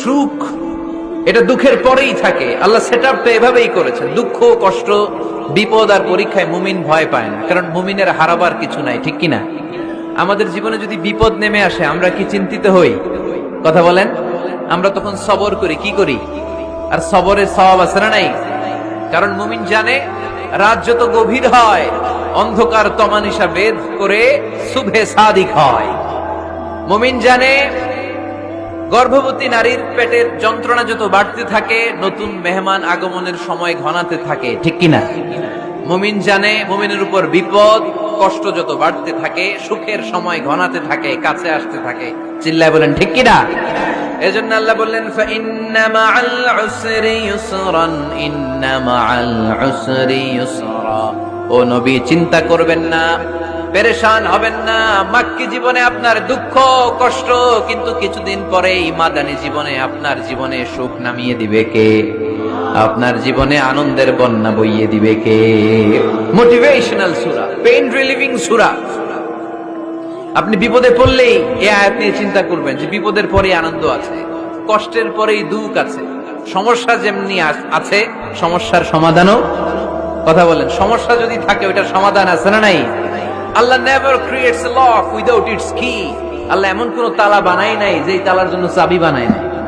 সুখ এটা দুঃখের পরেই থাকে। আল্লাহ সেটআপটা এভাবেই করেছেন। দুঃখ, কষ্ট, বিপদ আর পরীক্ষায় মুমিন ভয় পায় না, কারণ মুমিনের হারাবার কিছু নাই, ঠিক কিনা? আমাদের জীবনে যদি বিপদ নেমে আসে আমরা কি চিন্তিত হই? কথা বলেন। আমরা তখন সবর করি, কি করি? আর সবরের সওয়াব আছে না নাই? কারণ মুমিন জানে রাত যত গভীর হয় অন্ধকার তমানিসা ভেদ করে সুবহে সাদিক হয়। মুমিন জানে গর্ভবতী নারীর পেটের যন্ত্রণা যত বাড়তে থাকে নতুন মেহমান আগমনের সময় ঘনাতে থাকে, ঠিক কিনা? মুমিন জানে মুমিনের উপর বিপদ কষ্ট যত বাড়তে থাকে সুখের সময় ঘনাতে থাকে, কাছে আসতে থাকে। চিল্লায় বলেন ঠিক কিনা? এজন্য আল্লাহ বললেন ফাইন্না মাআল উসরি ইউসরান, ইন্না মাআল উসরি ইউসরা। ও নবী, চিন্তা করবেন না, পেরেশান হবেন না। মাক্কি জীবনে আপনার দুঃখ কষ্ট, কিন্তু কিছুদিন পরেই মাদানী জীবনে আপনার জীবনে সুখ নামিয়ে দিবে কে? আপনার জীবনে আনন্দের বন্যা বইয়ে দিবে কে? মোটিভেশনাল সূরা, পেইন রিলিভিং সূরা। আপনি বিপদে পড়লেই এই আয়াত নিয়ে চিন্তা করবেন যে বিপদের পরে আনন্দ আছে, কষ্টের পরেই দুঃখ আছে। সমস্যা যেমনি আছে সমস্যার সমাধানও। কথা বলেন, সমস্যা যদি থাকে ওইটার সমাধান আছে না নাই? Allah never creates a lock without its key. Allah এমন কোন তালা বানায় নাই যে তালার জন্য চাবি বানায় নাই।